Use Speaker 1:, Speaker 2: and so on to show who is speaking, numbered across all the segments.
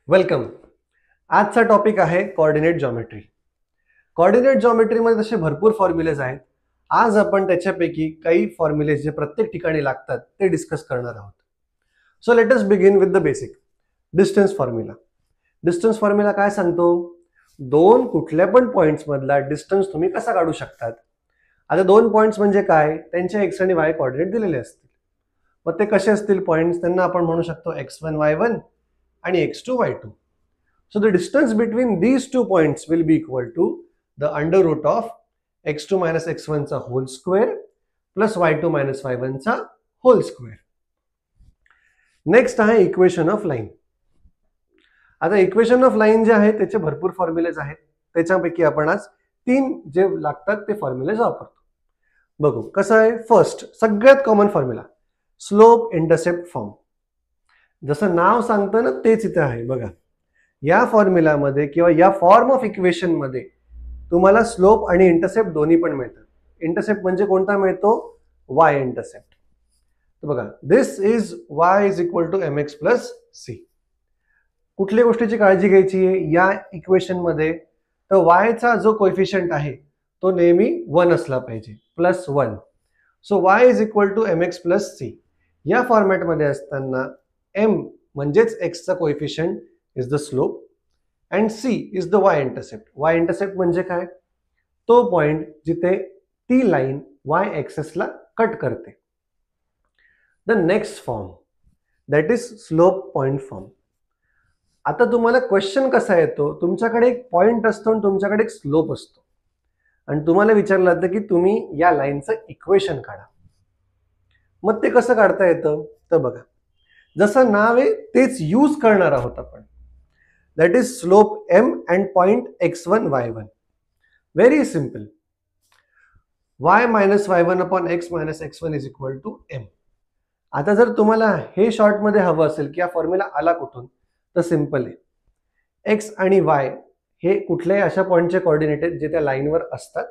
Speaker 1: Welcome. आजचा topic आहे coordinate geometry. Coordinate जॉमेट्रीमध्ये तसे भरपूर फॉर्म्युलेज आहेत. आज आपण त्याच्यापैकी काही फॉर्म्युलेज जे प्रत्येक ठिकाणी लागतात ते डिस्कस करणार आहोत. So let us begin with the basic. Distance formula. Distance formula काय सांगतो? दोन कुठल्या पण पॉइंट्स मधला डिस्टन्स तुम्ही कसा काढू शकतात. आता दोन पॉइंट्स म्हणजे काय? त्यांचे एक्स आणि वाय कोऑर्डिनेट दिलेले असतील. मग ते कसे असतील पॉइंट्स? त्यांना आपण म्हणू शकतो x1 y1 आणि x2 y2. So the distance between these 2 points will be equal to the under root of x2 minus x1 चा whole square plus y2 minus y1 चा whole square. नेक्स्ट आहे equation of line. आता equation of line जे आहे त्याचे भरपूर formulas आहेत. त्याच्यापैकी आपण आज 3 जे लागतात ते फॉर्म्युलेज वापरतो. बघू कसं आहे. फर्स्ट सगळ्यात common formula slope intercept form. जसं नाव सांगतं ना तेच इथे आहे. बघा या फॉर्म्युलामध्ये किंवा या फॉर्म ऑफ इक्वेशन मध्ये तुम्हाला स्लोप आणि इंटरसेप्ट दोन्ही पण मिळतात. इंटरसेप्ट म्हणजे कोणता मिळतो? Y intercept. तर बघा this is Y is equal to mx plus C. कुठल्या गोष्टीची काळजी घ्यायची आहे या इक्वेशन मध्ये? तर वायचा जो कोएफिशियंट आहे तो नेहमी 1 असला पाहिजे, plus 1. So y is equal to mx plus c. या फॉर्मॅटमध्ये असताना m म्हणजेच x चा coefficient is the slope and c is the y intercept. Y intercept म्हणजे काय? तो पॉइंट जिथे ती लाईन y एक्सेस ला कट करते. The next form that is slope point form. आता तुम्हाला क्वेश्चन कसा येतो? तुमच्याकडे एक पॉइंट असतो आणि तुमच्याकडे एक स्लोप असतो आणि तुम्हाला विचारलं जातं की तुम्ही या लाईनचं इक्वेशन काढा. मग ते कसं काढता येतं? तर बघा जसं नाव आहे तेच यूज करणार आहोत आपण. That is slope m and point x1 y1. Very simple. y minus y1 upon x minus x1 is equal to m. आता जर तुम्हाला हे शॉर्ट मध्ये हवं असेल की हा फॉर्म्युला आला कुठून, तर सिंपल आहे. x आणि y हे कुठल्याही अशा पॉइंटचे कोऑर्डिनेट आहेत जे त्या लाईनवर असतात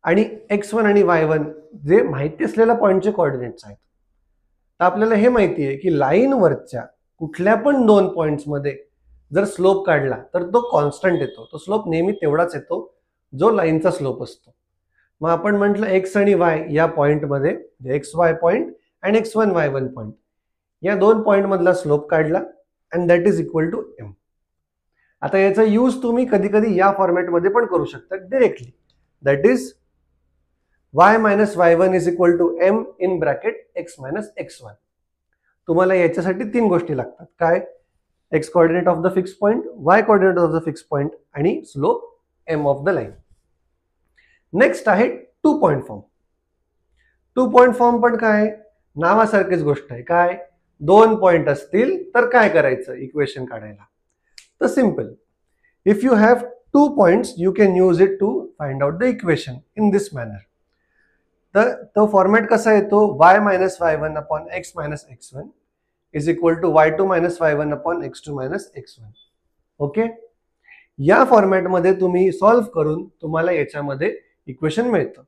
Speaker 1: आणि x1 आणि y1 जे माहिती असलेल्या पॉइंटचे कोऑर्डिनेट्स आहेत. तर आपल्याला हे माहिती आहे की लाईनवरच्या कुठल्या पण दोन पॉइंट्स मध्ये जर स्लोप काढला तर तो कॉन्स्टंट येतो. तो स्लोप नेहमी तेवढाच येतो जो लाईनचा स्लोप असतो. मग आपण म्हटलं एक्स आणि वाय या पॉइंटमध्ये एक्स वाय पॉइंट आणि x1 y1 पॉइंट या दोन पॉइंट मधला स्लोप काढला and that is equal to m. आता याचा यूज तुम्ही कधी कधी या फॉर्मॅटमध्ये पण करू शकता directly. That is y minus y1 is equal to m in bracket x minus x1. तुम्हाला याच्यासाठी 3 गोष्टी लागतात. काय? x coordinate of the fixed point, y coordinate of the fixed point आणि slope m of the line. Next आहे 2 point form. 2 point form पण काय? नावासारखीच गोष्ट आहे. काय? दोन पॉइंट असतील तर काय करायचं इक्वेशन काढायला? तर simple. If you have 2 points you can use it to find out the equation in this manner. तर तो फॉर्मॅट कसा येतो? y minus y1 upon x minus x1 is equal to y2 minus y1 upon x2 minus x1. Okay. या फॉर्मॅटमध्ये तुम्ही solve करून तुम्हाला याच्यामध्ये इक्वेशन मिळतं.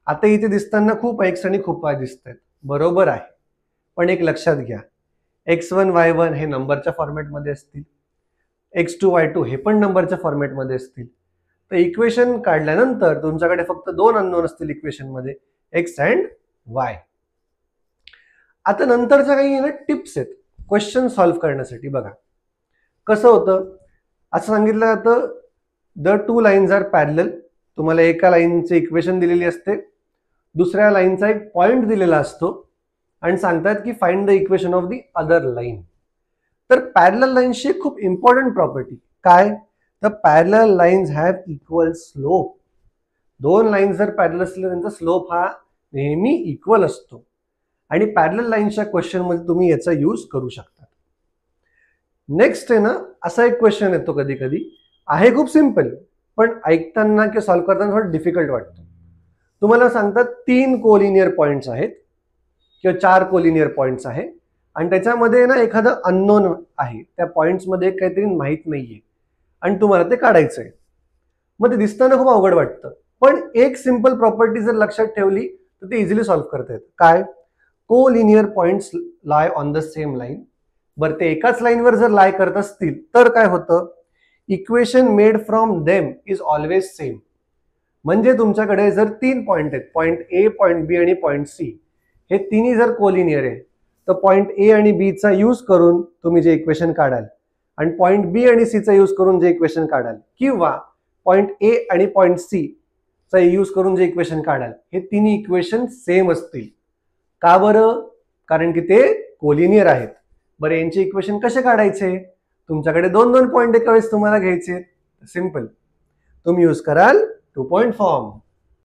Speaker 1: आता इथे दिसताना खूप x आणि खूप y दिसत आहेत. बरोबर आहे. पण एक लक्षात घ्या, x1 y1 हे नंबरच्या फॉर्मॅटमध्ये असतील, x2 y2 हे पण नंबरच्या फॉर्मॅटमध्ये असतील. तर इक्वेशन काढल्यानंतर तुमच्याकडे फक्त दोन अननोन असतील इक्वेशन मध्ये, x अँड y. आता नंतरच्या काही ना टिप्स आहेत क्वेश्चन सॉल्व्ह करण्यासाठी. बघा कसं होतं. असं सांगितलं जातं द 2 लाईन्स आर पॅरलल. तुम्हाला एका लाईनचे इक्वेशन दिलेली असते, दुसऱ्या लाईनचा एक पॉइंट दिलेला असतो आणि सांगतात की find the equation of the other line. तर पॅरलल लाईन्सची खूप इम्पॉर्टंट प्रॉपर्टी काय? तर parallel lines have equal slope. दोन लाईन्स जर पॅरलल असले त्यांचा स्लोप हा नेहमी इक्वल असतो आणि पॅरलल लाईनच्या क्वेश्चन मध्ये तुम्ही याचा यूज करू शकता. नेक्स्ट आहे ना, असा एक क्वेश्चन येतो कधी कधी, आहे खूप सिंपल पण ऐकताना किंवा सॉल्व्ह करताना थोडं डिफिकल्ट वाटतो. तुम्हाला सांगतात 3 कोलिनियर पॉइंट्स आहेत किंवा 4 कोलिनियर पॉइंट्स आहे आणि त्याच्यामध्ये ना एखादं अननोन आहे, त्या पॉइंट्स मध्ये काहीतरी माहित नाहीये आणि तुम्हाला ते काढायचं आहे. मग ते दिसताना खूप अवघड वाटतं, पण एक सिंपल प्रॉपर्टी जर लक्षात ठेवली तर ते इझिली सॉल्व्ह करता येतं. काय? Collinear points lie on the same line बरं ते एकाच लाईनवर जर लाय करत असतील तर काय होतं, equation made from them is always same. म्हणजे तुमच्याकडे जर 3 पॉइंट आहेत, पॉइंट ए, पॉइंट बी आणि पॉइंट सी, हे तिन्ही जर कोलिनियर आहे तर पॉइंट ए आणि बी चा यूज करून तुम्ही जे इक्वेशन काढाल आणि पॉइंट बी आणि सी चा यूज करून जे इक्वेशन काढाल किंवा पॉइंट ए आणि पॉइंट सी चा यूज करून जे इक्वेशन काढाल हे तिन्ही इक्वेशन सेम असतील. का बरं? कारण की ते कोलिनियर आहेत. बरं यांचे इक्वेशन कसे काढायचे? तुमच्याकडे 2-2 पॉइंट एका वेळेस तुम्हाला घ्यायचे. सिंपल. तुम्ही यूज कराल 2 पॉइंट फॉर्म.